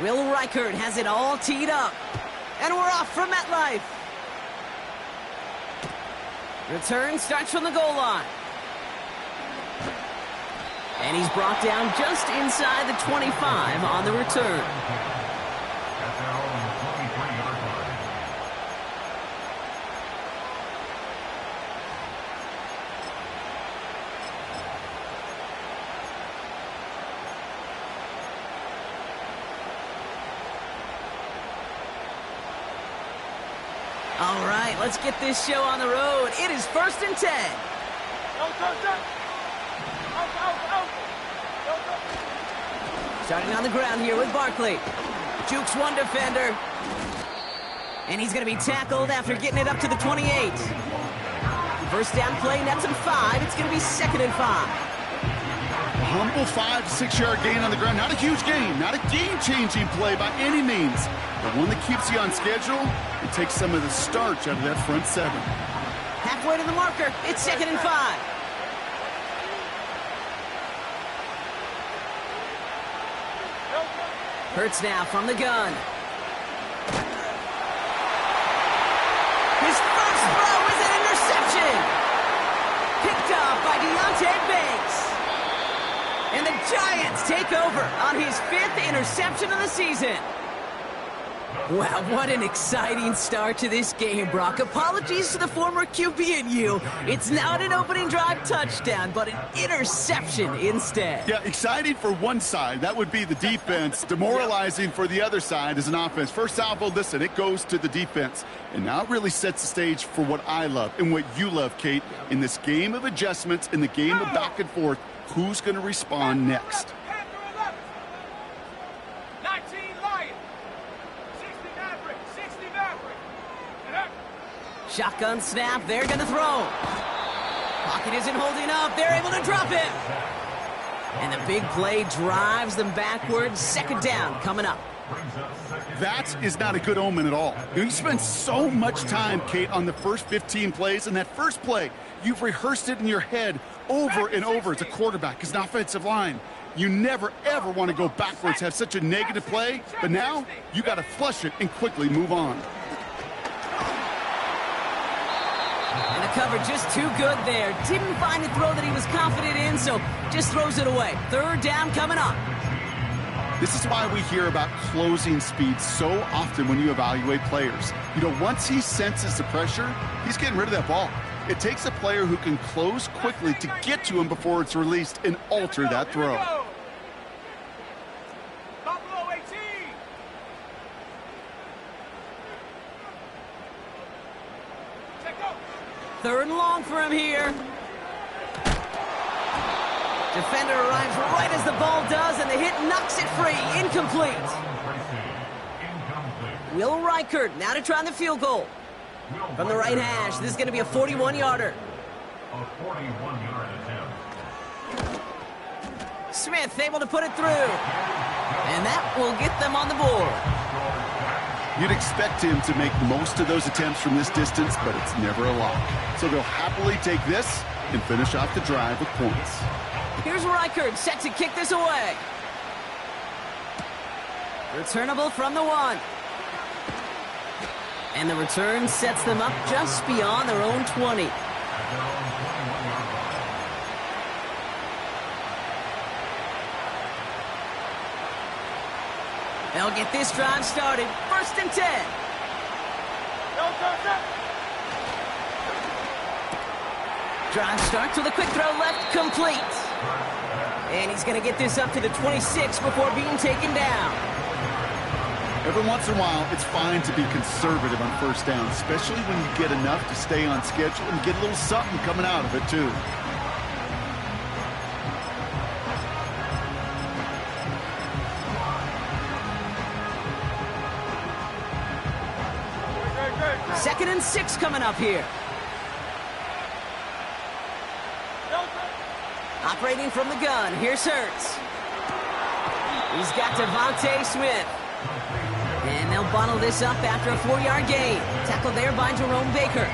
Will Reichert has it all teed up. And we're off from MetLife. Return starts from the goal line. And he's brought down just inside the 25 on the return. All right, let's get this show on the road. It is 1st and 10. Starting on the ground here with Barkley. Jukes one defender. And he's going to be tackled after getting it up to the 28. First down play, nets him 5. It's going to be 2nd and 5. A humble 5 to 6 yard gain on the ground. Not a huge gain, not a game-changing play by any means, but one that keeps you on schedule and takes some of the starch out of that front 7. Halfway to the marker, it's 2nd and 5. Hurts now from the gun. His first throw is an interception. Picked up by Deontay Banks. And the Giants take over on his 5th interception of the season. Wow, what an exciting start to this game, Brock. Apologies to the former QB and you. It's not an opening drive touchdown, but an interception instead. Yeah, exciting for one side. That would be the defense. Demoralizing for the other side as an offense. First salvo, listen, it goes to the defense. And now it really sets the stage for what I love and what you love, Kate. In this game of adjustments, in the game of back and forth, who's going to respond next? Shotgun snap, they're going to throw. Pocket isn't holding up, they're able to drop it. And the big play drives them backwards. 2nd down coming up. That is not a good omen at all. You spend so much time, Kate, on the first 15 plays, and that first play, you've rehearsed it in your head over and over as a quarterback, as an offensive line. You never, ever want to go backwards, have such a negative play, but now you got to flush it and quickly move on. And the cover just too good there. Didn't find a throw that he was confident in, so just throws it away. 3rd down coming up. This is why we hear about closing speed so often when you evaluate players. You know, once he senses the pressure, he's getting rid of that ball. It takes a player who can close quickly to get to him before it's released and alter that throw. 3rd and long for him here. Defender arrives right as the ball does, and the hit knocks it free. Incomplete. Will Reichert now to try on the field goal. From the right hash, this is going to be a 41-yarder. Smith able to put it through. And that will get them on the board. You'd expect him to make most of those attempts from this distance, but it's never a lock. So they'll happily take this and finish off the drive with points. Here's Reichert set to kick this away. Returnable from the 1. And the return sets them up just beyond their own 20. They'll get this drive started. 1st and 10. Drive starts with a quick throw left, complete. And he's going to get this up to the 26 before being taken down. Every once in a while, it's fine to be conservative on 1st down, especially when you get enough to stay on schedule and get a little something coming out of it, too. Second and 6 coming up here. Operating from the gun, here's Hurts. He's got Devontae Smith. And they'll bottle this up after a 4-yard gain. Tackled there by Jerome Baker.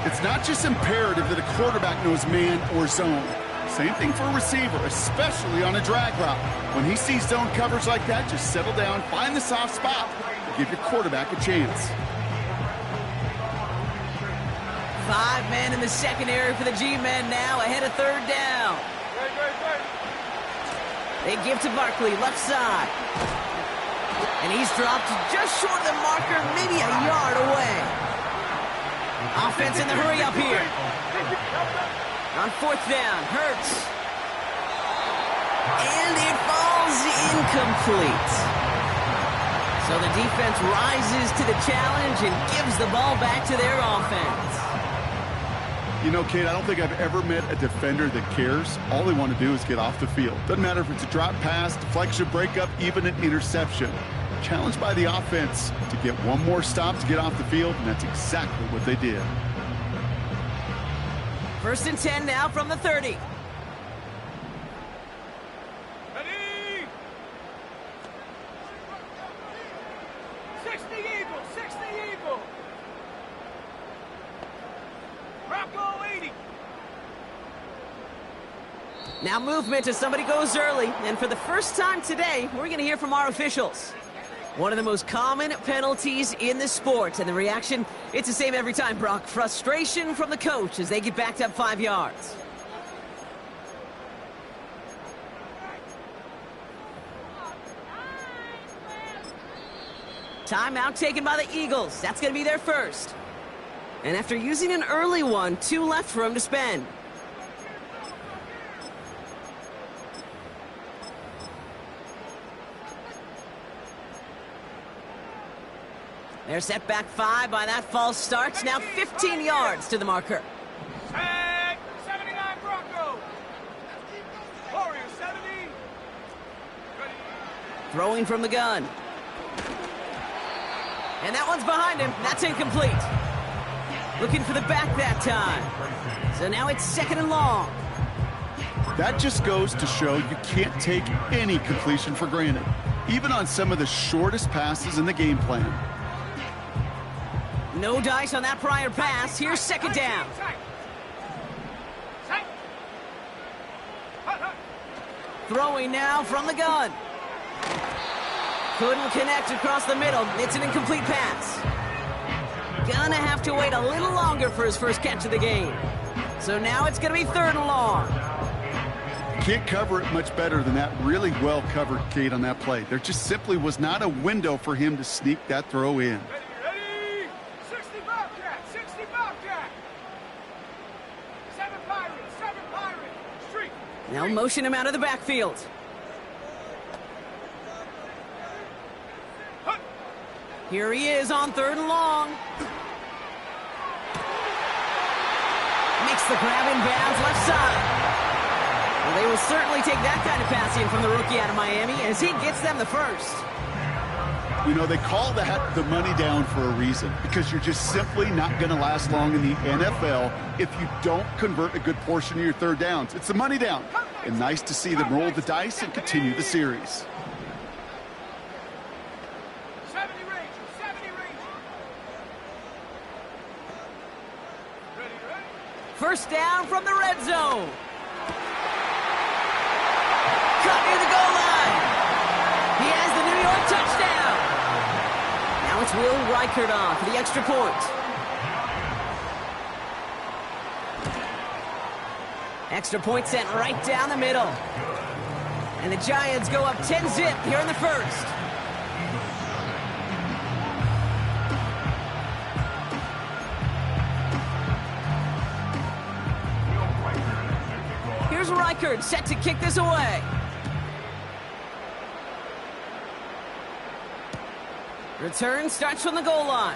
It's not just imperative that a quarterback knows man or zone. Same thing for a receiver, especially on a drag route. When he sees zone coverage like that, just settle down, find the soft spot, and give your quarterback a chance. 5 men in the secondary for the G-men now, ahead of third down. They give to Barkley, left side. And he's dropped just short of the marker, maybe a yard away. Offense in the hurry up here. On fourth down, Hurts. And it falls incomplete. So the defense rises to the challenge and gives the ball back to their offense. You know, Kate, I don't think I've ever met a defender that cares. All they want to do is get off the field. Doesn't matter if it's a drop pass, deflection, breakup, even an interception. Challenged by the offense to get one more stop to get off the field, and that's exactly what they did. 1st and 10 now from the 30. Ready? 60 Eagle, 60 Eagle. Bronco 80. Now movement as somebody goes early. And for the first time today, we're going to hear from our officials. One of the most common penalties in the sport. And the reaction, it's the same every time, Brock. Frustration from the coach as they get backed up 5 yards. Timeout taken by the Eagles. That's going to be their first. And after using an early one, 2 left for him to spend. They're set back 5 by that false start. Now 15 yards to the marker. Tag 79 Bronco. Warrior 70. Ready. Throwing from the gun. And that one's behind him. That's incomplete. Looking for the back that time. So now it's 2nd and long. That just goes to show you can't take any completion for granted, even on some of the shortest passes in the game plan. No dice on that prior pass. Here's 2nd down. Throwing now from the gun. Couldn't connect across the middle. It's an incomplete pass. Gonna have to wait a little longer for his first catch of the game. So now it's gonna be 3rd and long. Can't cover it much better than that. Really well covered, Kate, on that play. There just simply was not a window for him to sneak that throw in. Ready? 60 Bobcat, 60 Bobcat. 7 Pirates, 7 Pirates. Street. Now motion him out of the backfield. Here he is on 3rd and long. Makes the grab in bounds left side. Well, they will certainly take that kind of passing from the rookie out of Miami as he gets them the first. You know, they call that the money down for a reason, because you're just simply not going to last long in the NFL if you don't convert a good portion of your 3rd downs. It's the money down. And nice to see them roll the dice and continue the series. 70 Rangers, 70 Rangers. Ready, ready. 1st down from the red zone. Cut near the goal line. He has the New York touchdown. Now it's Will Reichert on for the extra point. Extra point sent right down the middle. And the Giants go up 10-zip here in the 1st. Here's Reichert set to kick this away. Return starts from the goal line.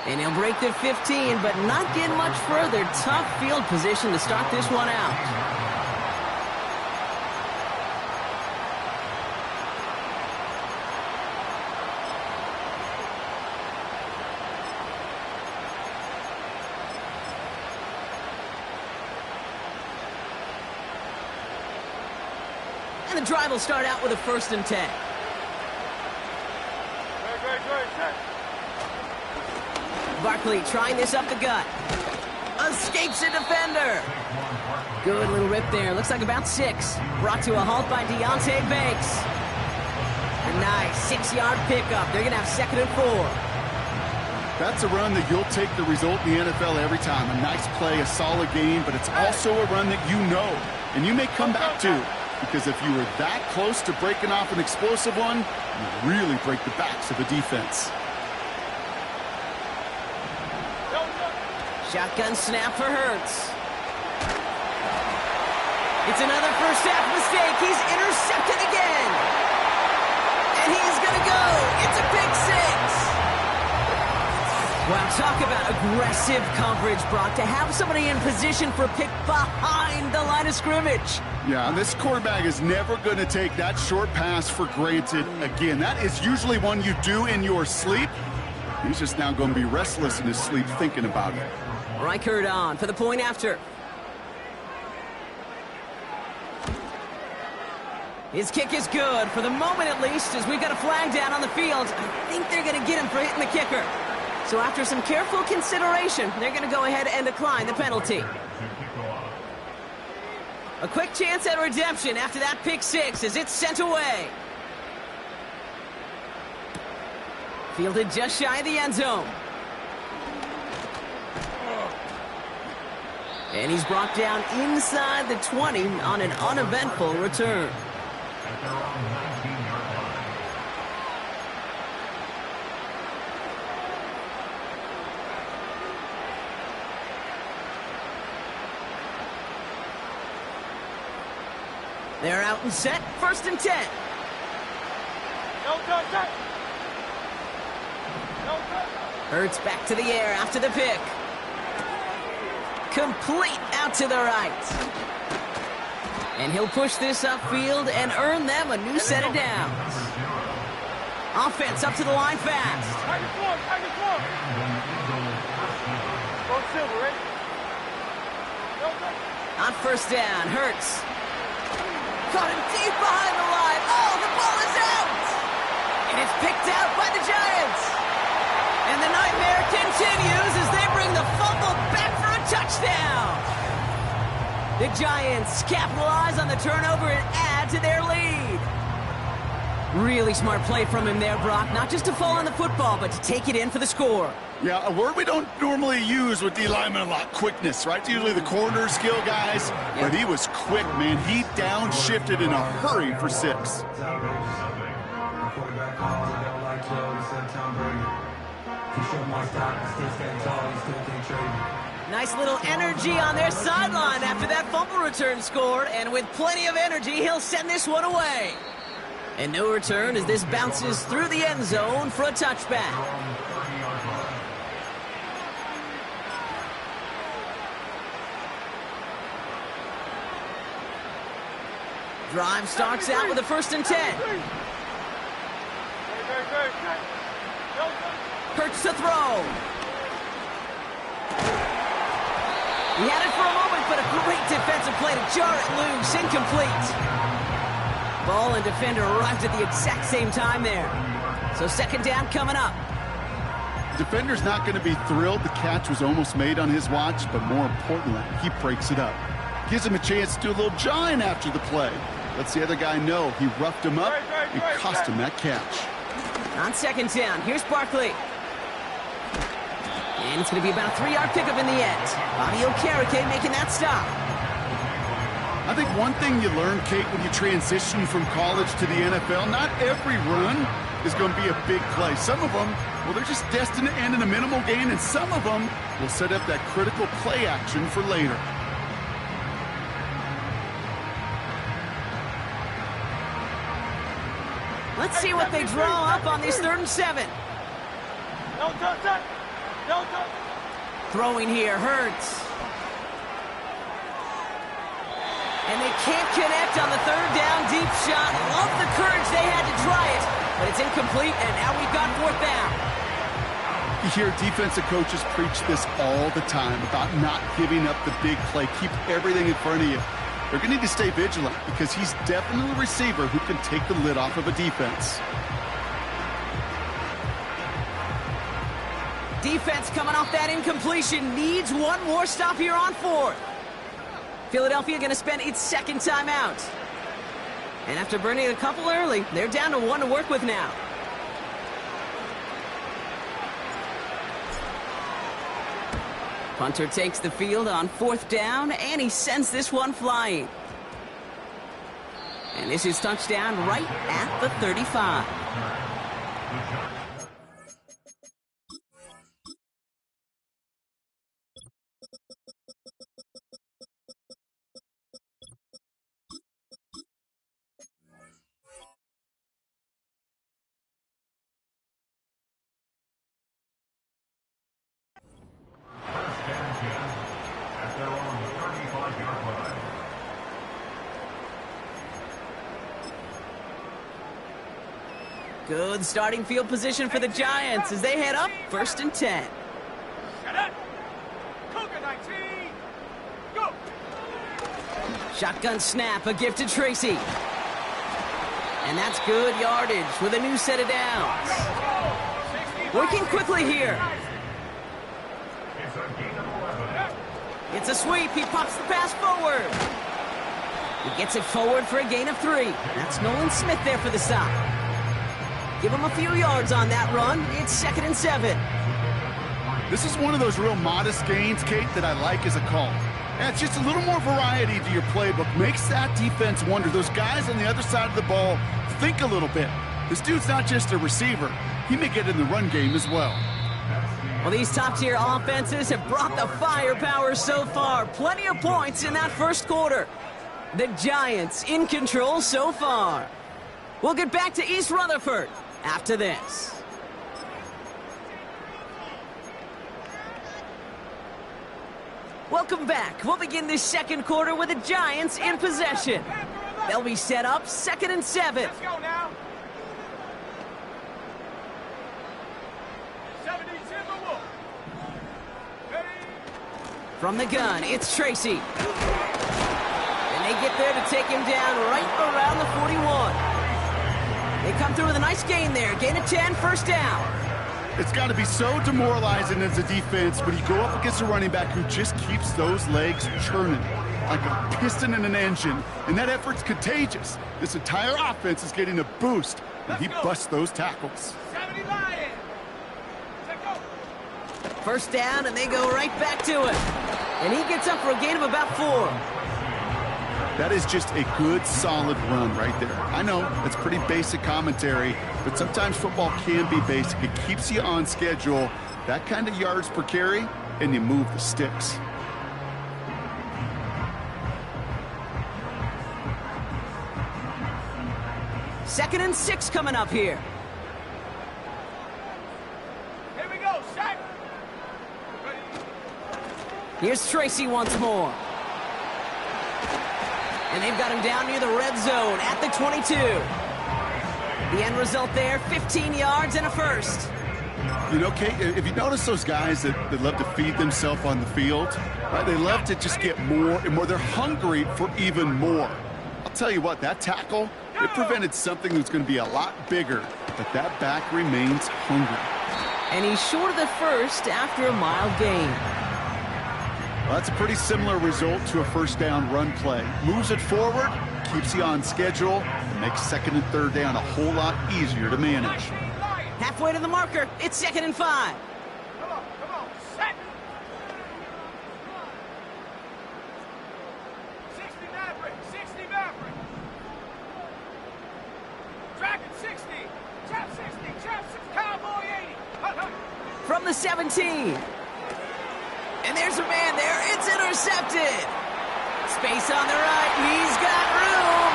And he'll break the 15, but not get much further. Tough field position to start this one out. And the drive will start out with a 1st and 10. Barkley trying this up the gut. Escapes a defender. Good little rip there. Looks like about 6. Brought to a halt by Deontay Banks. A nice 6-yard pickup. They're going to have 2nd and 4. That's a run that you'll take the result in the NFL every time. A nice play, a solid game, but it's also a run that you know, and you may come back to. Because if you were that close to breaking off an explosive one, you really break the backs of the defense. Shotgun snap for Hurts. It's another first half mistake. He's intercepted again. And he's going to go. It's a pick 6. Wow, talk about aggressive coverage, Brock, to have somebody in position for a pick behind the line of scrimmage. Yeah, this quarterback is never going to take that short pass for granted again. That is usually one you do in your sleep. He's just now going to be restless in his sleep thinking about it. Reichert on for the point after. His kick is good, for the moment at least, as we've got a flag down on the field. I think they're going to get him for hitting the kicker. So after some careful consideration, they're going to go ahead and decline the penalty. A quick chance at redemption after that pick 6 as it's sent away. Fielded just shy of the end zone. And he's brought down inside the 20 on an uneventful return. They're out and set. 1st and 10. Hurts back to the air after the pick. Complete out to the right. And he'll push this upfield and earn them a new set of downs. Offense up to the line fast. On 1st down, Hurts. Caught him deep behind the line. Oh, the ball is out! And it's picked out by the Giants. And the nightmare continues as they bring the fumble back for a touchdown. The Giants capitalize on the turnover and add to their lead. Really smart play from him there, Brock. Not just to fall on the football, but to take it in for the score. Yeah, a word we don't normally use with D linemen a lot, quickness, right? It's usually the corner skill guys, but he was quick, man. He downshifted in a hurry for 6. Nice little energy on their sideline after that fumble return scored, and with plenty of energy, he'll send this one away. And no return as this bounces through the end zone for a touchback. Drive starts out with a 1st and 10. Hurts to throw. He had it for a moment, but a great defensive play to jar it loose. Incomplete. Ball and defender arrived at the exact same time there. So 2nd down coming up. Defender's not going to be thrilled the catch was almost made on his watch, but more importantly, he breaks it up. Gives him a chance to do a little jawing after the play. Lets the other guy know he roughed him up and cost him that catch. On 2nd down, here's Barkley. And it's going to be about a 3-yard pickup in the end. Bobby Okereke making that stop. I think one thing you learn, Kate, when you transition from college to the NFL, not every run is going to be a big play. Some of them, well, they're just destined to end in a minimal gain, and some of them will set up that critical play action for later. Let's see what they draw up on this 3rd and 7. Throwing here, Hurts. And they can't connect on the 3rd down deep shot. Love the courage they had to try it, but it's incomplete, and now we've got 4th down. You hear defensive coaches preach this all the time about not giving up the big play. Keep everything in front of you. They're going to need to stay vigilant because he's definitely a receiver who can take the lid off of a defense. defense coming off that incompletion needs one more stop here on fourth. Philadelphia going to spend its second timeout. And after burning a couple early, they're down to one to work with now. Punter takes the field on fourth down, and he sends this one flying. And this is touchdown right at the 35. Good starting field position for the Giants as they head up 1st and 10. Set it. Cougar 19. Go. Shotgun snap, a gift to Tracy. And that's good yardage with a new set of downs. Working quickly here. It's a sweep. He pops the pass forward. He gets it forward for a gain of 3. That's Nolan Smith there for the stop. Give him a few yards on that run. It's 2nd and 7. This is one of those real modest gains, Kate, that I like as a call. And it's just a little more variety to your playbook. Makes that defense wonder. Those guys on the other side of the ball think a little bit. This dude's not just a receiver. He may get in the run game as well. Well, these top-tier offenses have brought the firepower so far. Plenty of points in that first quarter. The Giants in control so far. We'll get back to East Rutherford after this. Welcome back. We'll begin this second quarter with the Giants in possession. They'll be set up 2nd and 7. Let's go now. 70 Timberwolves. Ready. From the gun, it's Tracy. And they get there to take him down right around the 41. They come through with a nice gain there. Gain of 10, 1st down. It's got to be so demoralizing as a defense when you go up against a running back who just keeps those legs churning like a piston in an engine, and that effort's contagious. This entire offense is getting a boost, and he busts those tackles. 70 Lions. Take go. 1st down, and they go right back to it. And he gets up for a gain of about 4. That is just a good, solid run right there. I know, it's pretty basic commentary, but sometimes football can be basic. It keeps you on schedule. That kind of yards per carry, and you move the sticks. Second and 6 coming up here. Here we go. Set. Ready. Here's Tracy once more. And they've got him down near the red zone at the 22. The end result there, 15 yards and a 1st. You know, Kate, if you notice those guys that love to feed themselves on the field, right, they love to just get more and more. They're hungry for even more. I'll tell you what, that tackle, it prevented something that's going to be a lot bigger, but that back remains hungry. And he's short of the 1st after a mild gain. Well, that's a pretty similar result to a 1st down run play. Moves it forward, keeps you on schedule, and makes 2nd and 3rd down a whole lot easier to manage. Halfway to the marker, it's 2nd and 5. Come on. Set. 60 Maverick. 60 Maverick. Dragon 60. Chap 60. Chap 6. Cowboy 80. Hut, hut. From the 17. And there's a man there. It's intercepted. Space on the right. He's got room.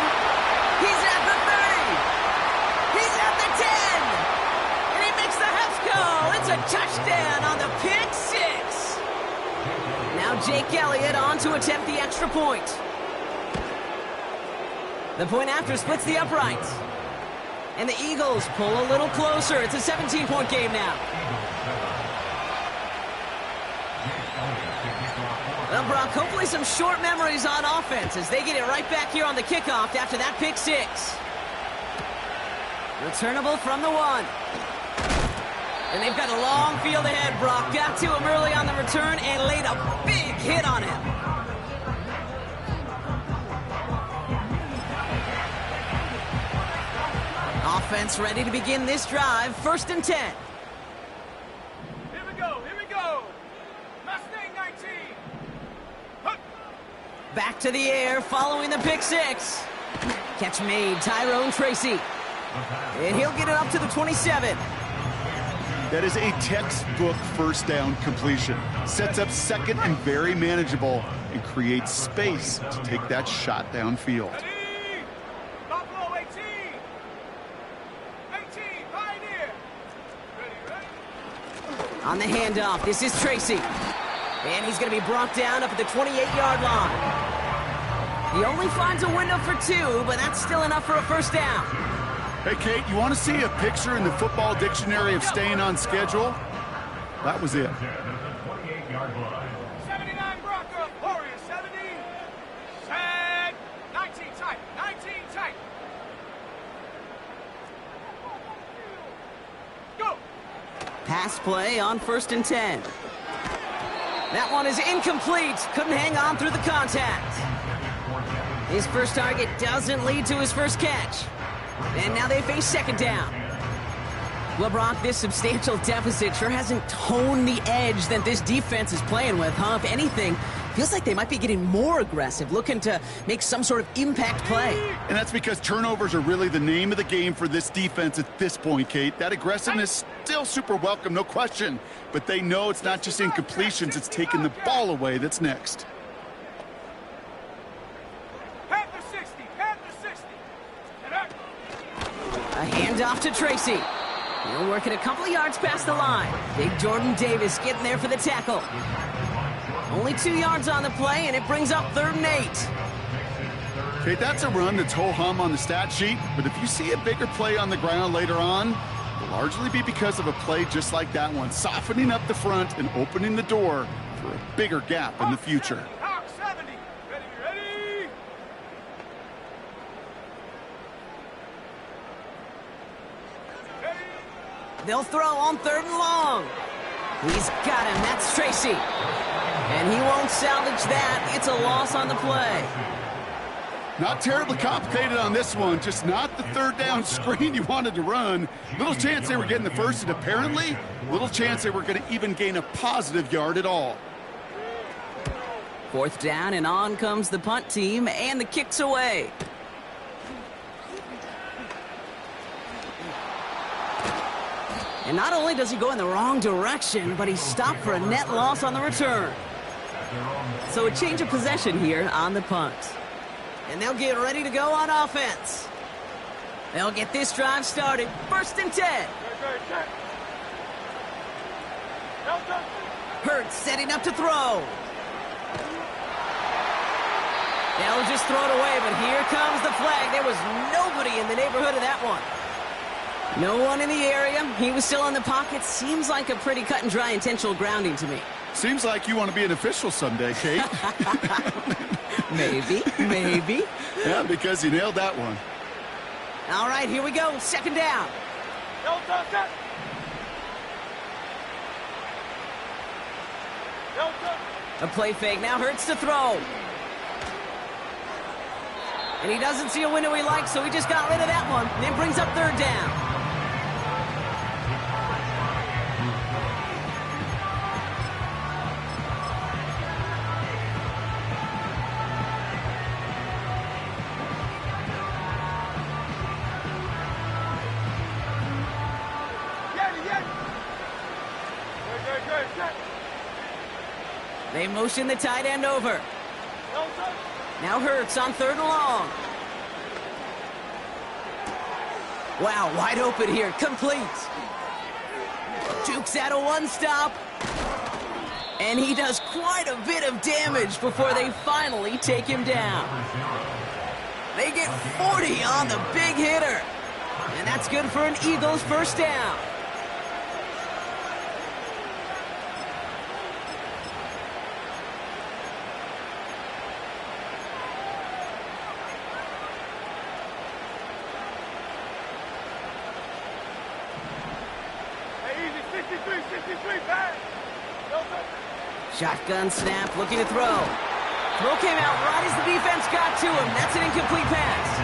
He's at the 30. He's at the 10. And he makes the Hefco. It's a touchdown on the pick 6. Now Jake Elliott on to attempt the extra point. The point after splits the uprights. And the Eagles pull a little closer. It's a 17-point game now. Well, Brock, hopefully some short memories on offense as they get it right back here on the kickoff after that pick 6. Returnable from the 1. And they've got a long field ahead, Brock. Got to him early on the return and laid a big hit on him. Offense ready to begin this drive. 1st and 10. Here we go, here we go. Mustang 19. Hup. Back to the air following the pick six. Catch made, Tyrone Tracy. And he'll get it up to the 27. That is a textbook first down completion. Sets up second and very manageable and creates space to take that shot downfield. Ready? Buffalo 18. 18, Pioneer. Ready? On the handoff, this is Tracy. And he's going to be brought down up at the 28-yard line. He only finds a window for 2, but that's still enough for a first down. Hey, Kate, you want to see a picture in the football dictionary of staying on schedule? That was it. 79 Bronco, Warrior 70. Set. 19 tight, 19 tight. Go. Pass play on 1st and 10. That one is incomplete. Couldn't hang on through the contact. His first target doesn't lead to his first catch. And now they face 2nd down. Well, Brock, this substantial deficit sure hasn't toned the edge that this defense is playing with, huh? If anything, feels like they might be getting more aggressive, looking to make some sort of impact play. And that's because turnovers are really the name of the game for this defense at this point, Kate. That aggressiveness still super welcome, no question. But they know it's not just incompletions, it's taking the ball away that's next. Panther 60, Panther 60. And up. A handoff to Tracy. He'll work it a couple of yards past the line. Big Jordan Davis getting there for the tackle. Only 2 yards on the play, and it brings up 3rd and 8. Kate, that's a run that's ho-hum on the stat sheet, but if you see a bigger play on the ground later on, it'll largely be because of a play just like that one, softening up the front and opening the door for a bigger gap in the future. Hawk 70. Ready, ready. Ready. They'll throw on 3rd and long. He's got him. That's Tracy. And he won't salvage that. It's a loss on the play. Not terribly complicated on this one, just not the 3rd down screen you wanted to run. Little chance they were getting the first, and apparently, little chance they were going to even gain a positive yard at all. 4th down, and on comes the punt team, and the kick's away. And not only does he go in the wrong direction, but he's stopped for a net loss on the return. So a change of possession here on the punt. And they'll get ready to go on offense. They'll get this drive started. 1st and 10. Hurts setting up to throw. They'll just throw it away, but here comes the flag. There was nobody in the neighborhood of that one. No one in the area. He was still in the pocket. Seems like a pretty cut and dry intentional grounding to me. Seems like you want to be an official someday, Kate. Maybe, maybe. Yeah, because you nailed that one. All right, here we go. 2nd down. A play fake. Now Hurts to throw. And he doesn't see a window he likes, so he just got rid of that one. And then brings up 3rd down. They motion the tight end over. Now Hurts on 3rd and long. Wow, wide open here. Complete. Dukes out a one-stop. And he does quite a bit of damage before they finally take him down. They get 40 on the big hitter. And that's good for an Eagles first down. 63 pass. Shotgun snap, looking to throw. Throw came out right as the defense got to him. That's an incomplete pass.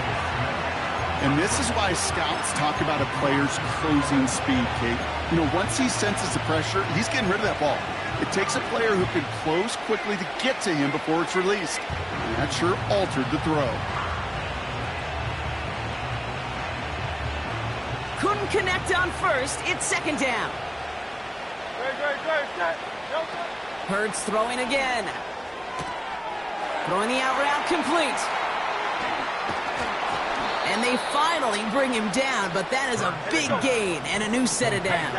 And this is why scouts talk about a player's closing speed, Kate. You know, once he senses the pressure, he's getting rid of that ball. It takes a player who can close quickly to get to him before it's released. And that sure altered the throw. Couldn't connect on first. It's second down. Hurts throwing again. Throwing the out route complete. And they finally bring him down, but that is a big gain and a new set of downs.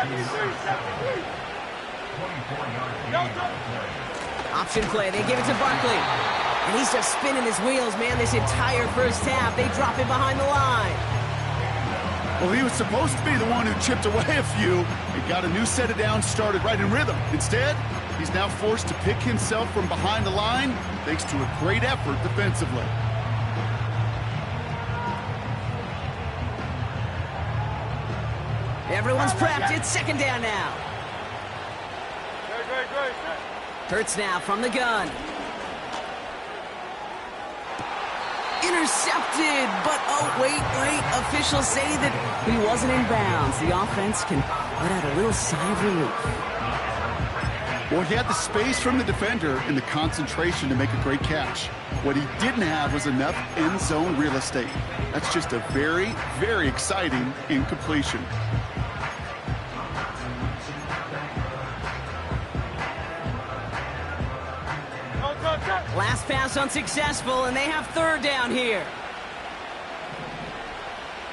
Option play, they give it to Barkley. And he's just spinning his wheels, man, this entire first half. They drop him behind the line. Well, he was supposed to be the one who chipped away a few and got a new set of downs started right in rhythm. Instead, he's now forced to pick himself from behind the line thanks to a great effort defensively. Everyone's prepped. It's second down now. Hurts now from the gun. Intercepted, but oh, wait. Officials say that he wasn't in bounds. The offense can let out a little sigh of relief. Well, he had the space from the defender and the concentration to make a great catch. What he didn't have was enough end zone real estate. That's just a very, very exciting incompletion. Last pass unsuccessful, and they have third down here.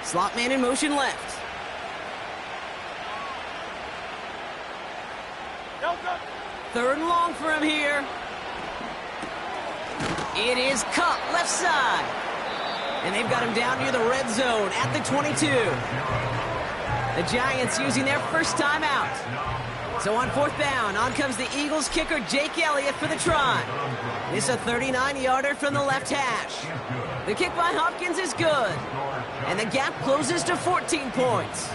Slot man in motion left. Third and long for him here. It is Cup, left side. And they've got him down near the red zone at the 22. The Giants using their first timeout. So on fourth down, on comes the Eagles kicker, Jake Elliott, for the try. It's a 39-yarder from the left hash. The kick by Hopkins is good. And the gap closes to 14 points.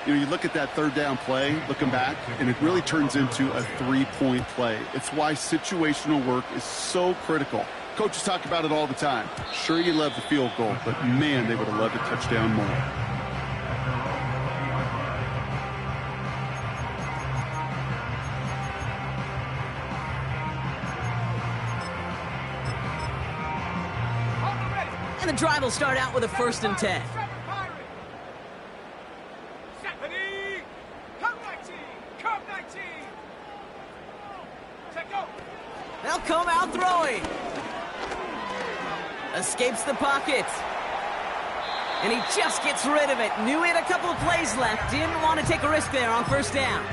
You know, you look at that third down play, looking back, and it really turns into a three-point play. It's why situational work is so critical. Coaches talk about it all the time. Sure, you love the field goal, but man, they would have loved a touchdown more. And the drive will start out with a 1st and 10. They'll come out throwing. Escapes the pocket. And he just gets rid of it. Knew he had a couple of plays left. Didn't want to take a risk there on first down.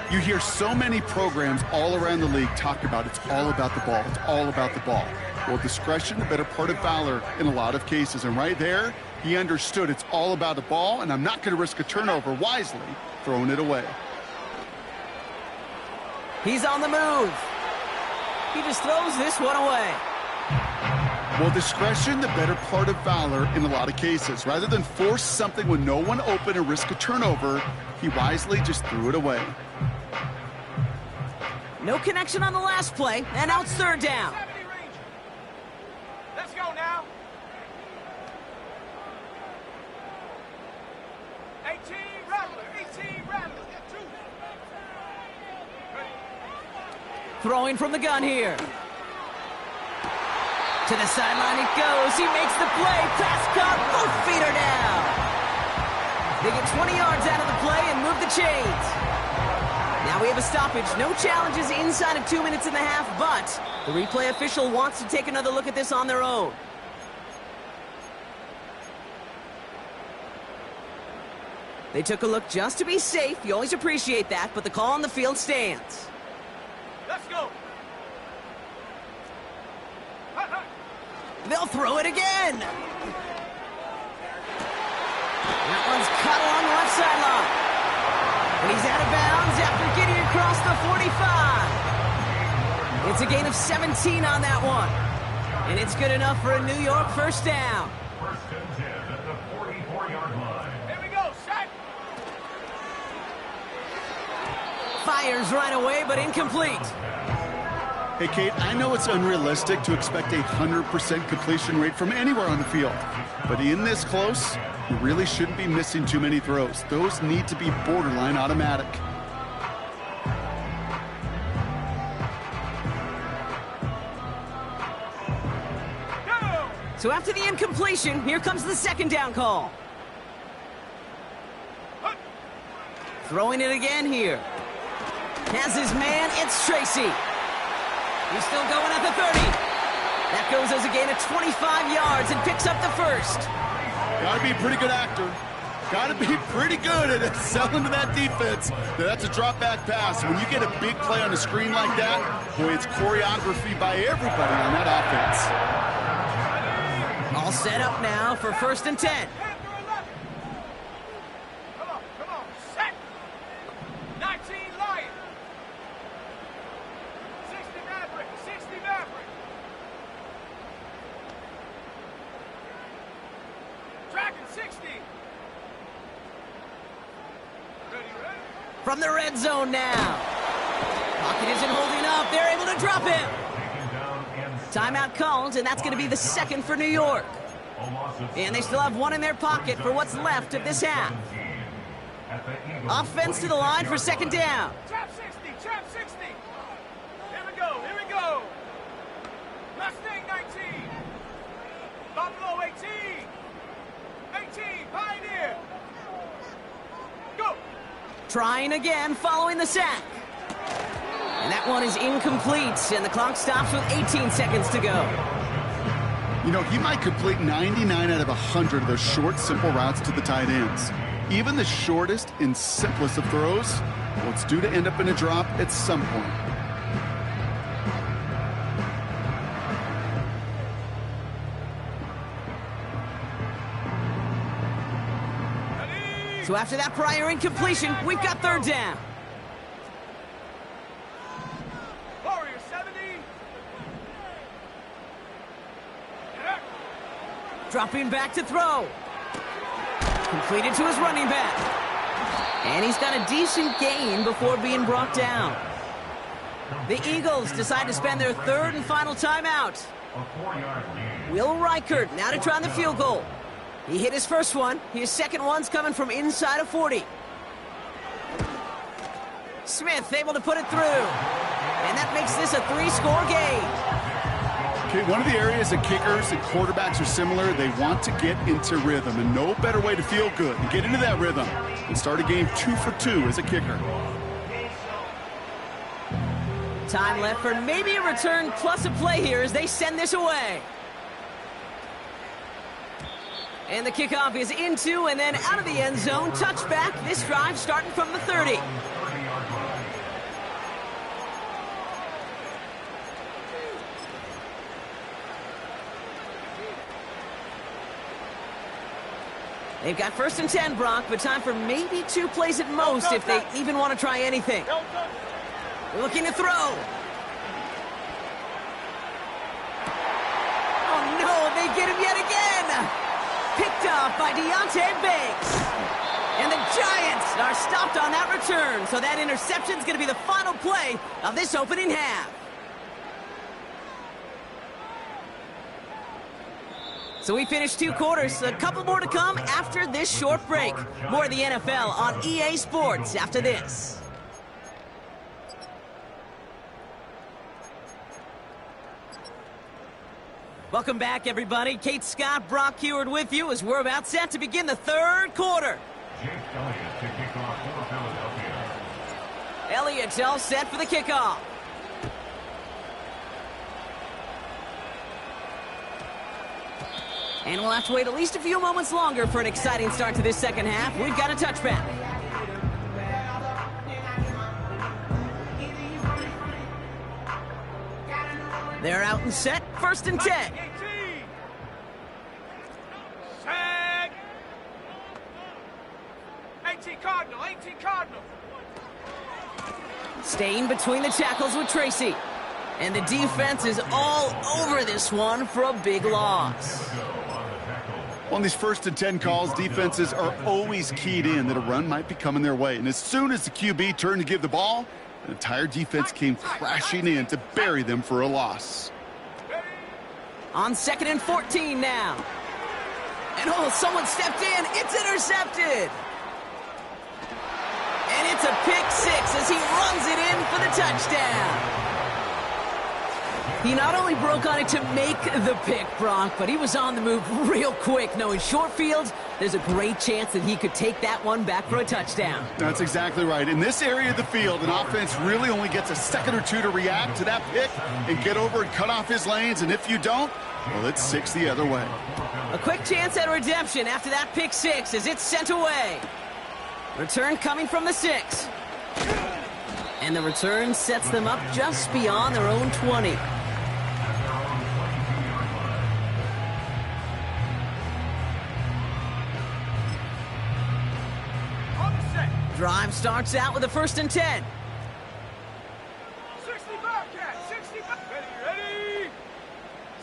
You hear so many programs all around the league talk about it's all about the ball. It's all about the ball. Well, discretion, the better part of valor in a lot of cases. And right there, he understood it's all about the ball, and I'm not going to risk a turnover, wisely throwing it away. He's on the move. He just throws this one away. Well, discretion, the better part of valor in a lot of cases. Rather than force something with no one open and risk a turnover, he wisely just threw it away. No connection on the last play, and now it's third down. Let's go now. 18 Rattler. Throwing from the gun here. To the sideline it goes. He makes the play. Pass caught. Both feet are down. They get 20 yards out of the play and move the chains. Now we have a stoppage. No challenges inside of 2 minutes and a half, but the replay official wants to take another look at this on their own. They took a look just to be safe. You always appreciate that, but the call on the field stands. Let's go. They'll throw it again. That one's caught along the left sideline. And he's out of bounds after getting across the 45. It's a gain of 17 on that one. And it's good enough for a New York first down. First and 10 at the 44-yard line. Here we go, set. Fires right away, but incomplete. Hey, Kate, I know it's unrealistic to expect a 100% completion rate from anywhere on the field. But in this close, you really shouldn't be missing too many throws. Those need to be borderline automatic. So after the incompletion, here comes the second down call. Throwing it again here. Has his man, it's Tracy. He's still going at the 30. That goes as a gain of 25 yards and picks up the first. Gotta be a pretty good actor. Gotta be pretty good at selling to that defense. That's a drop back pass. When you get a big play on the screen like that, boy, it's choreography by everybody on that offense. All set up now for 1st and 10. Come on, set. 19 Lion. 60 Maverick, 60 Maverick. Dragon 60. Ready? From the red zone now. Pocket isn't holding up. They're able to drop him. Timeout called, and that's going to be the second for New York. And they still have one in their pocket for what's left of this half. Offense to the line for 2nd down. Trap 60, trap 60. Here we go. Mustang 19. Buffalo 18. 18, Pioneer. Go. Trying again following the sack. And that one is incomplete, and the clock stops with 18 seconds to go. You know, he might complete 99 out of 100 of those short, simple routes to the tight ends. Even the shortest and simplest of throws, well, it's due to end up in a drop at some point. So after that prior incompletion, we've got 3rd down. Warrior 70. Dropping back to throw. Completed to his running back. And he's got a decent gain before being brought down. The Eagles decide to spend their 3rd and final timeout. Will Reichert now to try the field goal. He hit his first one. His second one's coming from inside of 40. Smith able to put it through. And that makes this a 3-score game. Okay, one of the areas that kickers and quarterbacks are similar, they want to get into rhythm, and no better way to feel good than get into that rhythm and start a game 2 for 2 as a kicker. Time left for maybe a return plus a play here as they send this away. And the kickoff is into and then out of the end zone. Touchback, this drive starting from the 30. They've got 1st and 10, Brock, but time for maybe 2 plays at most if they even want to try anything. They're looking to throw. Oh, no, they get him yet again. Picked off by Deontay Banks. And the Giants are stopped on that return, so that interception's going to be the final play of this opening half. So we finished 2 quarters. A couple more to come after this short break. More of the NFL on EA Sports after this. Welcome back, everybody. Kate Scott, Brock Heward with you as we're about set to begin the 3rd quarter. Elliott's all set for the kickoff. And we'll have to wait at least a few moments longer for an exciting start to this second half. We've got a touchback. They're out and set. 1st and 10. Sag. 18 Cardinal, 18 Cardinal. Staying between the tackles with Tracy. And the defense is all over this one for a big loss. On these 1st and 10 calls, defenses are always keyed in that a run might be coming their way. And as soon as the QB turned to give the ball, The entire defense came crashing in to bury them for a loss. On 2nd and 14 now. And oh, someone stepped in. It's intercepted. And it's a pick six as he runs it in for the touchdown. He not only broke on it to make the pick, Bronk, but he was on the move real quick. Knowing short fields, there's a great chance that he could take that one back for a touchdown. That's exactly right. In this area of the field, an offense really only gets a second or two to react to that pick and get over and cut off his lanes. And if you don't, well, it's 6 the other way. A quick chance at redemption after that pick six as it's sent away. Return coming from the 6. And the return sets them up just beyond their own 20. Drive starts out with a 1st and 10. 60 Bobcats, 60 Ready?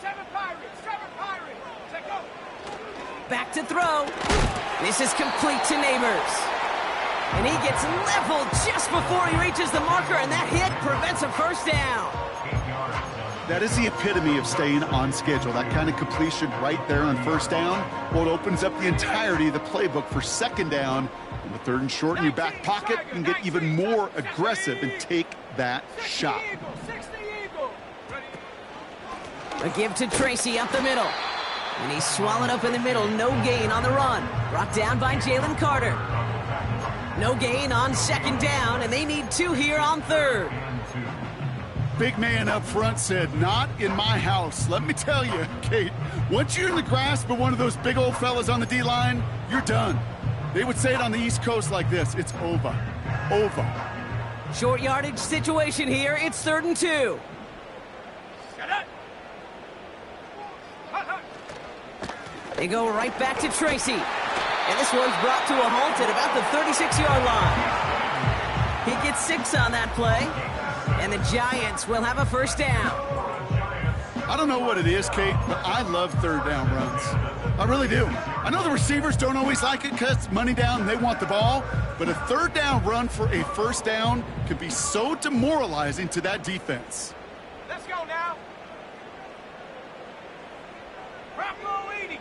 7 Pirates, 7 Pirates. Take over. Back to throw. This is complete to Neighbors. And he gets leveled just before he reaches the marker, and that hit prevents a first down. That is the epitome of staying on schedule. That kind of completion right there on 1st down. Well, it opens up the entirety of the playbook for 2nd down. And the 3rd and short in your back pocket, you can get even more aggressive and take that shot. A give to Tracy up the middle. And he's swallowed up in the middle. No gain on the run. Brought down by Jalen Carter. No gain on 2nd down, and they need 2 here on 3rd. Big man up front said, "Not in my house." Let me tell you, Kate, once you're in the grasp of one of those big old fellas on the D-line, you're done. They would say it on the East Coast like this: it's over. Over. Short yardage situation here. It's 3rd and 2. They go right back to Tracy. And this one's brought to a halt at about the 36-yard line. He gets 6 on that play. And the Giants will have a 1st down. I don't know what it is, Kate, but I love 3rd down runs. I really do. I know the receivers don't always like it because it's money down and they want the ball, but a 3rd down run for a 1st down can be so demoralizing to that defense. Let's go now. Bravo 80.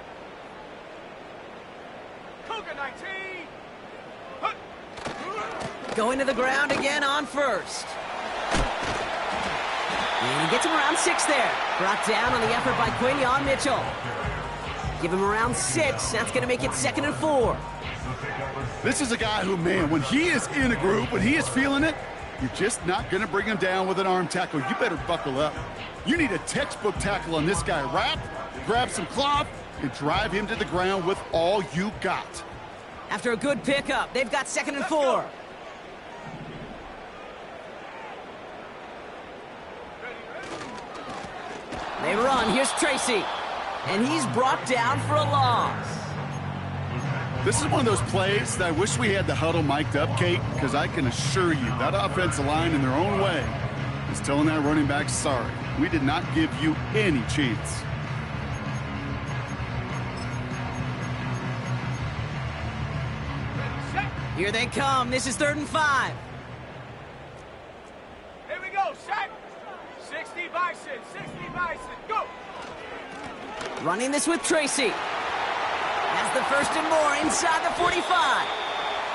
Cougar 19. Going to the ground again on 1st. And he gets him around 6 there. Brought down on the effort by Quinion Mitchell. Give him around 6. That's going to make it 2nd and 4. This is a guy who, man, when he is in a group, when he is feeling it, you're just not going to bring him down with an arm tackle. You better buckle up. You need a textbook tackle on this guy. Wrap, grab some cloth, and drive him to the ground with all you got. After a good pickup, they've got 2nd and 4. They run. Here's Tracy. And he's brought down for a loss. This is one of those plays that I wish we had the huddle mic'd up, Kate, because I can assure you that offensive line in their own way is telling that running back, sorry, we did not give you any chance. Here they come. This is 3rd and 5. Here we go, set. 60 Bison, 60 Bison, go! Running this with Tracy. Has the 1st and more inside the 45.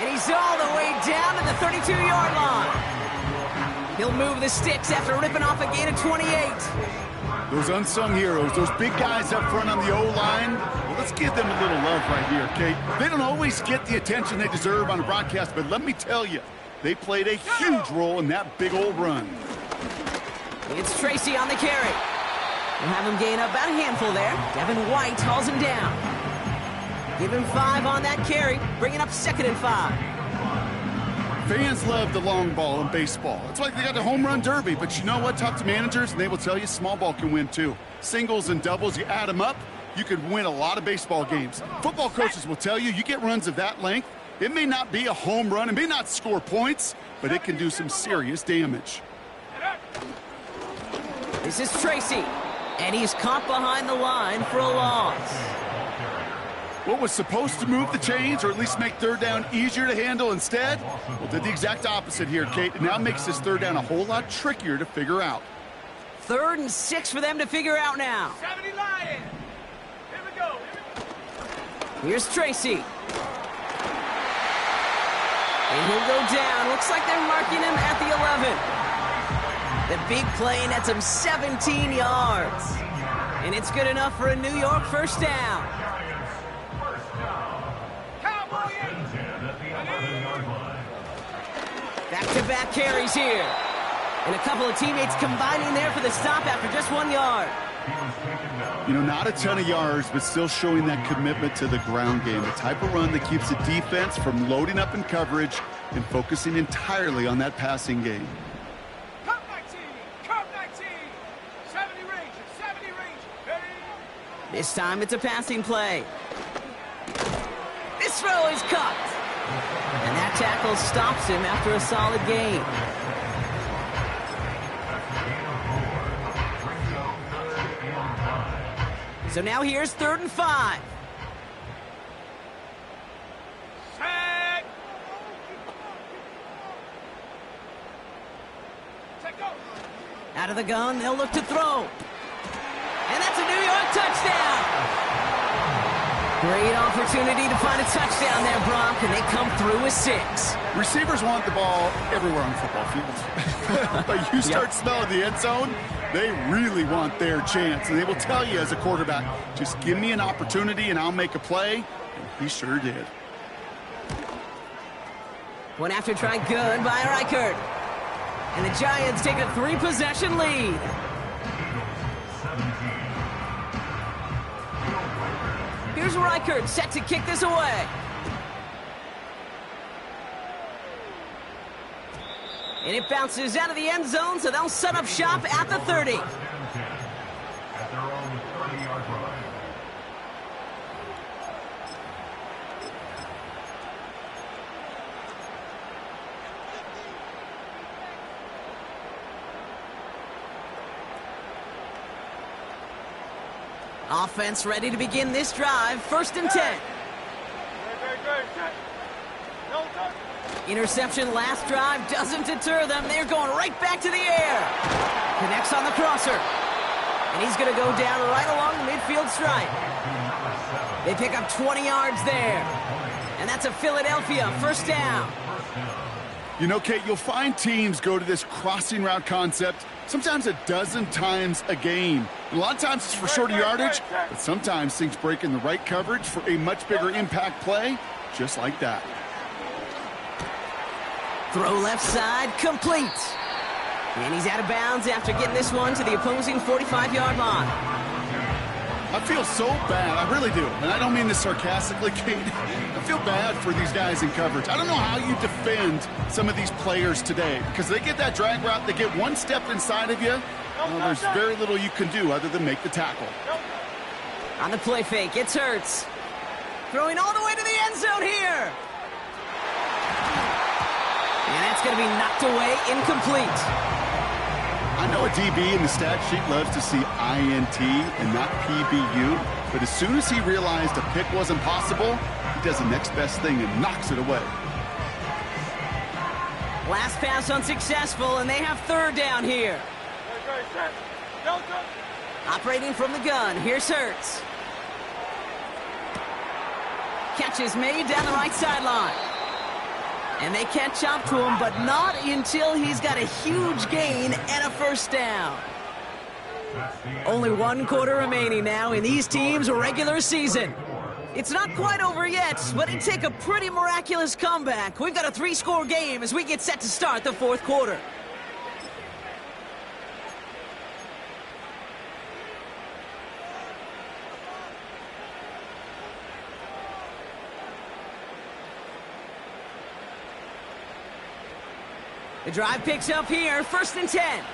And he's all the way down to the 32-yard line. He'll move the sticks after ripping off a gain of 28. Those unsung heroes, those big guys up front on the O-line, well, let's give them a little love right here, Kate. They don't always get the attention they deserve on a broadcast, but let me tell you, they played a huge role in that big old run. It's Tracy on the carry. We'll have him gain about a handful there. Devin White hauls him down. Give him 5 on that carry, bringing up 2nd and 5. Fans love the long ball in baseball. It's like they got the home run derby, but you know what? Talk to managers, and they will tell you small ball can win too. Singles and doubles, you add them up, you could win a lot of baseball games. Football coaches will tell you, you get runs of that length, it may not be a home run, it may not score points, but it can do some serious damage. This is Tracy, and he's caught behind the line for a loss. What was supposed to move the chains or at least make third down easier to handle instead, well, did the exact opposite here, Kate. It now makes this third down a whole lot trickier to figure out. 3rd and 6 for them to figure out now. 70 Lions. Here we go. Here's Tracy. And he'll go down. Looks like they're marking him at the 11. The big play nets him 17 yards. And it's good enough for a New York first down. Back-to-back carries here. And a couple of teammates combining there for the stop after just 1 yard. You know, not a ton of yards, but still showing that commitment to the ground game. The type of run that keeps the defense from loading up in coverage and focusing entirely on that passing game. Come 19, 70 range, ready. This time it's a passing play. This throw is cut. And that tackle stops him after a solid gain. So now here's 3rd and 5. Set. Set go. Out of the gun, they'll look to throw. And that's a New York touchdown. Great opportunity to find a touchdown there, Brock, and they come through with 6. Receivers want the ball everywhere on football fields. But you start smelling the end zone, they really want their chance. And they will tell you as a quarterback, just give me an opportunity and I'll make a play. And he sure did. One after try good by Reichert. And the Giants take a 3-possession lead. Here's Reichert set to kick this away. And it bounces out of the end zone, so they'll set up shop at the 30. Offense ready to begin this drive. 1st and 10. Interception last drive doesn't deter them. They're going right back to the air. Connects on the crosser. And he's going to go down right along the midfield stripe. They pick up 20 yards there. And that's a Philadelphia 1st down. You know, Kate, you'll find teams go to this crossing route concept sometimes a dozen times a game. A lot of times it's for shorter yardage, but sometimes things break in the right coverage for a much bigger impact play, just like that. Throw left side, complete. And he's out of bounds after getting this one to the opposing 45-yard line. I feel so bad, I really do. And I don't mean this sarcastically, Kate. I feel bad for these guys in coverage. I don't know how you defend some of these players today, because they get that drag route, they get one step inside of you, well, there's very little you can do other than make the tackle. On the play fake, it's Hurts. Throwing all the way to the end zone here. And that's going to be knocked away, incomplete. I know a DB in the stat sheet loves to see INT and not PBU, but as soon as he realized a pick wasn't possible, he does the next best thing and knocks it away. Last pass unsuccessful, and they have 3rd down here. Operating from the gun, here's Hurts. Catch is made down the right sideline. And they catch up to him, but not until he's got a huge gain and a 1st down. Only 1 quarter remaining now in these teams' regular season. It's not quite over yet, but it'd take a pretty miraculous comeback. We've got a 3-score game as we get set to start the 4th quarter. The drive picks up here, 1st and 10.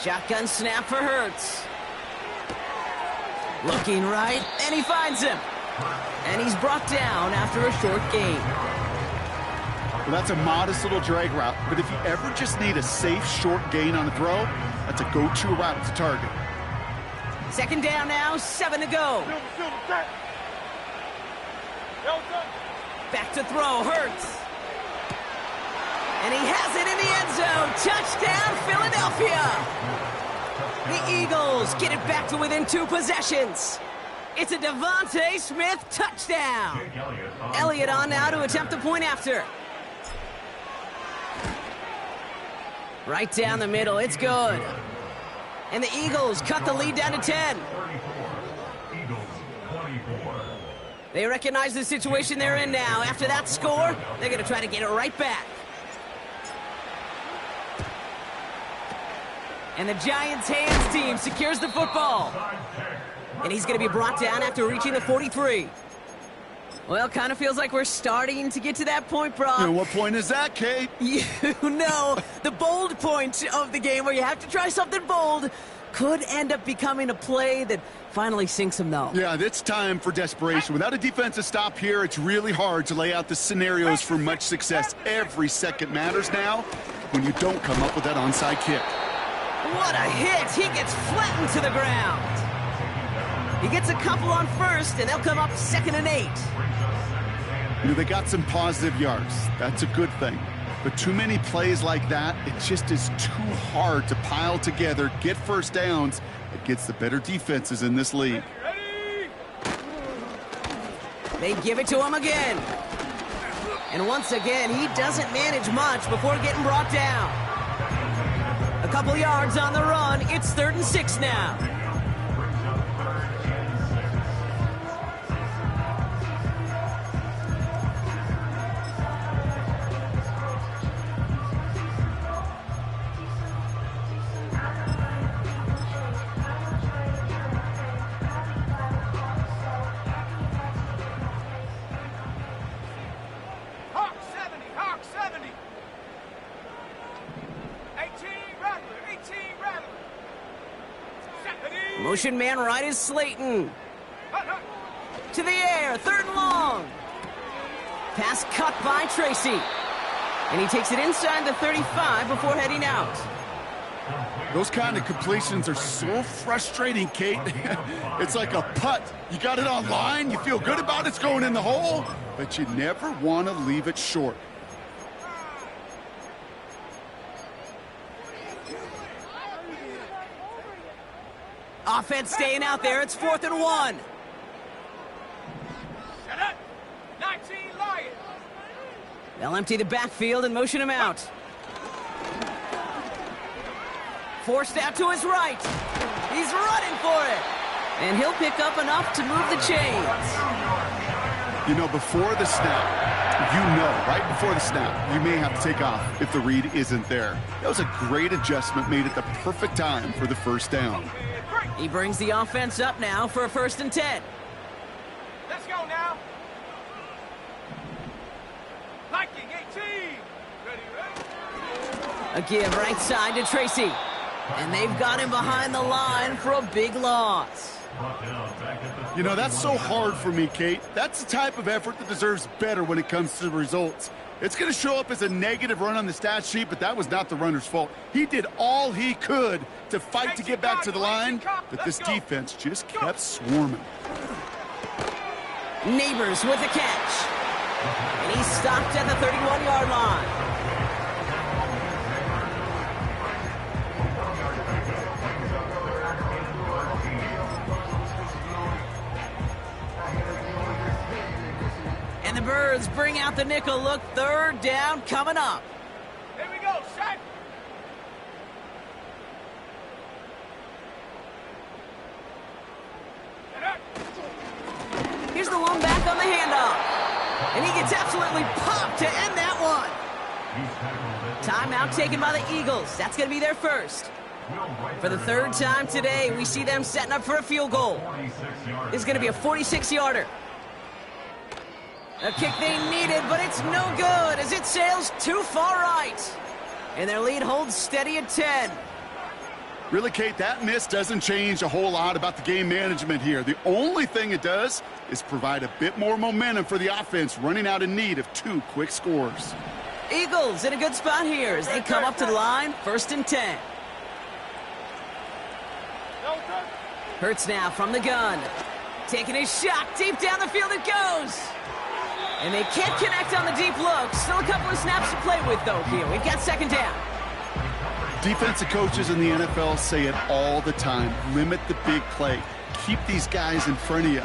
Shotgun snap for Hurts. Looking right, and he finds him. And he's brought down after a short gain. Well, that's a modest little drag route, but if you ever just need a safe short gain on a throw, that's a go-to route to target. Second down now, 7 to go. Back to throw, Hurts. And he has it in the end zone. Touchdown, Philadelphia. The Eagles get it back to within 2 possessions. It's a Devontae Smith touchdown. Elliott on now to attempt a point after. Right down the middle, it's good. And the Eagles cut the lead down to 10. They recognize the situation they're in now. After that score, they're going to try to get it right back. And the Giants' hands team secures the football. And he's going to be brought down after reaching the 43. Well, kind of feels like we're starting to get to that point, Brock. And what point is that, Kate? You know, the bold point of the game where you have to try something bold could end up becoming a play that finally sinks them, though. Yeah, it's time for desperation. Without a defensive stop here, it's really hard to lay out the scenarios for much success. Every second matters now when you don't come up with that onside kick. What a hit! He gets flattened to the ground. He gets a couple on first, and they'll come up 2nd and 8. You know, they got some positive yards. That's a good thing. But too many plays like that, it just is too hard to pile together, get first downs. It gets the better defenses in this league. They give it to him again. And once again, he doesn't manage much before getting brought down. A couple yards on the run. It's 3rd and 6 now. Motion man right is Slayton. To the air, 3rd and long. Pass cut by Tracy. And he takes it inside the 35 before heading out. Those kind of completions are so frustrating, Kate. It's like a putt. You got it on line, you feel good about it's going in the hole, but you never want to leave it short. Offense staying out there. It's 4th and 1. Set up. 19 Lions. They'll empty the backfield and motion him out. Forced out to his right. He's running for it. And he'll pick up enough to move the chains. You know, before the snap, right before the snap, you may have to take off if the read isn't there. That was a great adjustment made at the perfect time for the first down. He brings the offense up now for a 1st and 10. Let's go now. Viking 18. Ready. A give right side to Tracy. And they've got him behind the line for a big loss. You know, that's so hard for me, Kate. That's the type of effort that deserves better when it comes to the results. It's going to show up as a negative run on the stat sheet, but that was not the runner's fault. He did all he could to fight to get back to the line, but this defense just kept swarming. Neighbors with the catch. And he's stopped at the 31-yard line. And the Birds bring out the nickel look. 3rd down coming up. Here we go, set. Here's the one back on the handoff. And he gets absolutely popped to end that one. Timeout taken by the Eagles. That's going to be their first. For the 3rd time today, we see them setting up for a field goal. This is going to be a 46-yarder. A kick they needed, but it's no good as it sails too far right. And their lead holds steady at 10. Really, Kate, that miss doesn't change a whole lot about the game management here. The only thing it does is provide a bit more momentum for the offense running out in need of 2 quick scores. Eagles in a good spot here as they come up to the line, 1st and 10. Hurts now from the gun. Taking his shot. Deep down the field it goes. And they can't connect on the deep look. Still a couple of snaps to play with, though, here. We've got second down. Defensive coaches in the NFL say it all the time. Limit the big play. Keep these guys in front of you.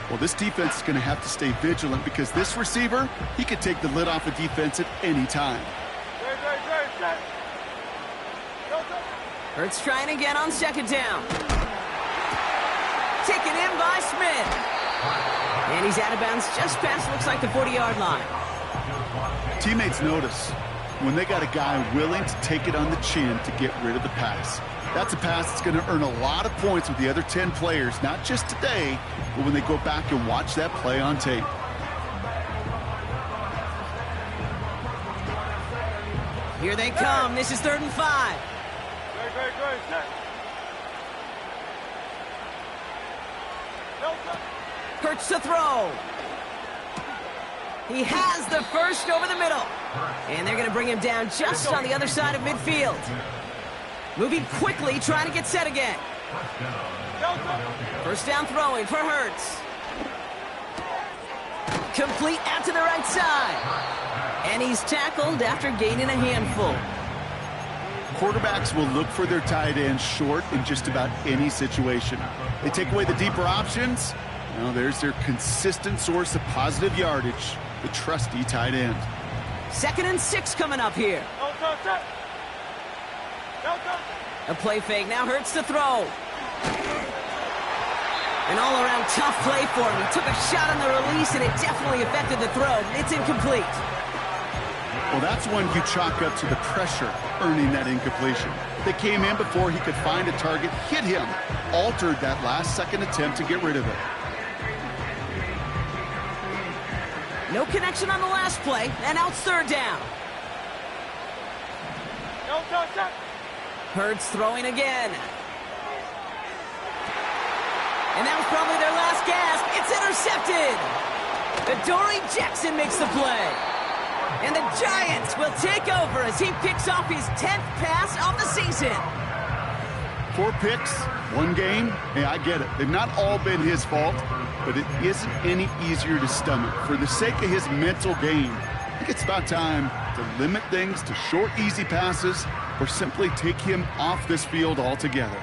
Well, this defense is going to have to stay vigilant because this receiver, he could take the lid off a defense at any time. Hurts trying again on second down. Taken in by Smith. And he's out of bounds just past, looks like the 40-yard line. Teammates notice when they got a guy willing to take it on the chin to get rid of the pass. That's a pass that's going to earn a lot of points with the other 10 players, not just today, but when they go back and watch that play on tape. Here they come. This is 3rd and 5. Hurts to throw. He has the first over the middle. And they're going to bring him down just on the other side of midfield. Moving quickly, trying to get set again. First down throwing for Hurts. Complete out to the right side. And he's tackled after gaining a handful. Quarterbacks will look for their tight end short in just about any situation. They take away the deeper options. Well, there's their consistent source of positive yardage, the trusty tight end. 2nd and 6 coming up here. A play fake, now Hurts to throw. An all-around tough play for him. He took a shot on the release, and it definitely affected the throw. It's incomplete. Well, that's one you chalk up to the pressure earning that incompletion. They came in before he could find a target, hit him, altered that last-second attempt to get rid of it. No connection on the last play, and now it's 3rd down. Hurts throwing again. And that was probably their last gasp. It's intercepted. Adoree Jackson makes the play. And the Giants will take over as he picks off his 10th pass of the season. 4 picks, 1 game. Hey, I get it. They've not all been his fault, but it isn't any easier to stomach. For the sake of his mental game, I think it's about time to limit things to short, easy passes or simply take him off this field altogether.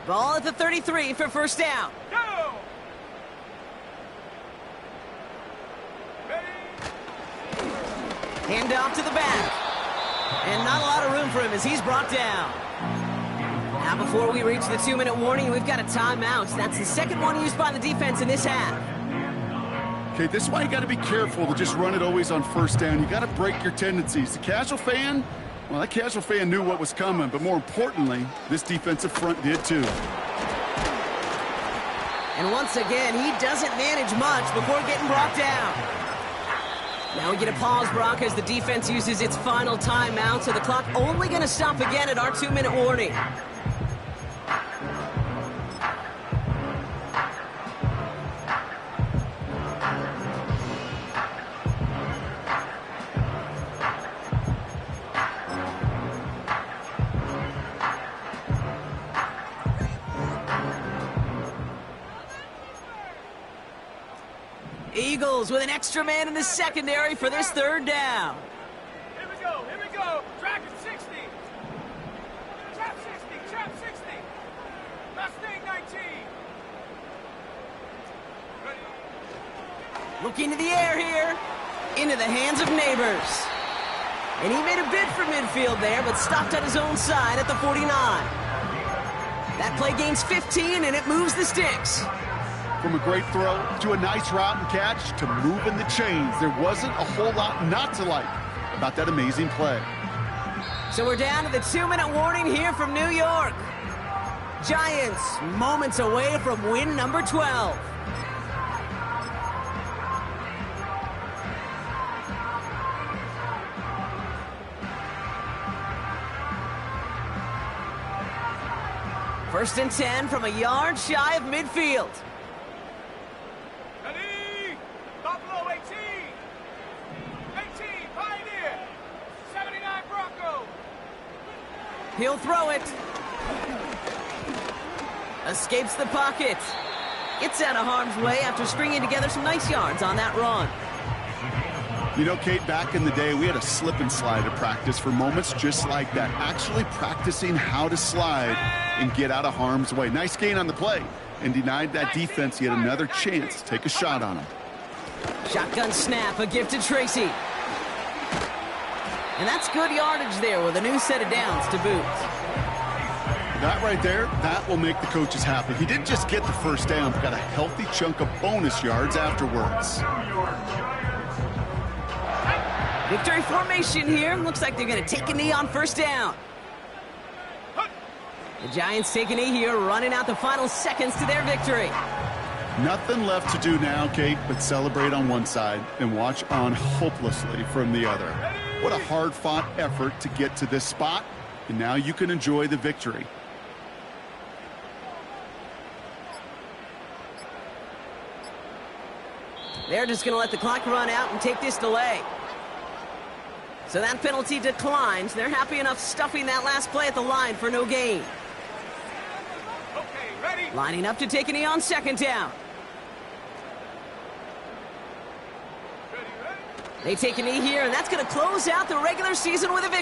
Ball at the 33 for first down. Go! Hand off to the back. And not a lot of room for him as he's brought down. Now before we reach the 2-minute warning, we've got a timeout. That's the second one used by the defense in this half. Okay, this is why you got to be careful to just run it always on first down. You got to break your tendencies. The casual fan, well, that casual fan knew what was coming, but more importantly, this defensive front did too. And once again, he doesn't manage much before getting brought down. Now we get a pause, Brock, as the defense uses its final timeout, so the clock only going to stop again at our 2-minute warning. Eagles with an extra man in the secondary for this 3rd down. Here we go. Dragon 60. Trap 60. Mustang 19. Ready. Looking to the air here. Into the hands of Neighbors. And he made a bid for midfield there, but stopped at his own side at the 49. That play gains 15, and it moves the sticks. From a great throw to a nice route and catch to moving the chains, there wasn't a whole lot not to like about that amazing play. So we're down to the 2-minute warning here from New York. Giants moments away from win number 12. First and 10 from a yard shy of midfield. Ready. Buffalo 18. 18, Pioneer. 79, Bronco. He'll throw it. Escapes the pocket. Gets out of harm's way after stringing together some nice yards on that run. You know, Kate, back in the day, we had a slip and slide at practice for moments just like that. Actually practicing how to slide and get out of harm's way. Nice gain on the play, and denied that defense yet another chance to take a shot on him. Shotgun snap, a gift to Tracy. And that's good yardage there with a new set of downs to boot. That right there, that will make the coaches happy. He didn't just get the first down, but got a healthy chunk of bonus yards afterwards. Victory formation here. Looks like they're going to take a knee on first down. The Giants take a knee here, running out the final seconds to their victory. Nothing left to do now, Kate, but celebrate on one side and watch on hopelessly from the other. What a hard-fought effort to get to this spot, and now you can enjoy the victory. They're just going to let the clock run out and take this delay. So that penalty declines. They're happy enough stuffing that last play at the line for no gain. Okay, ready? Lining up to take a knee on second down. They take a knee here, and that's going to close out the regular season with a victory.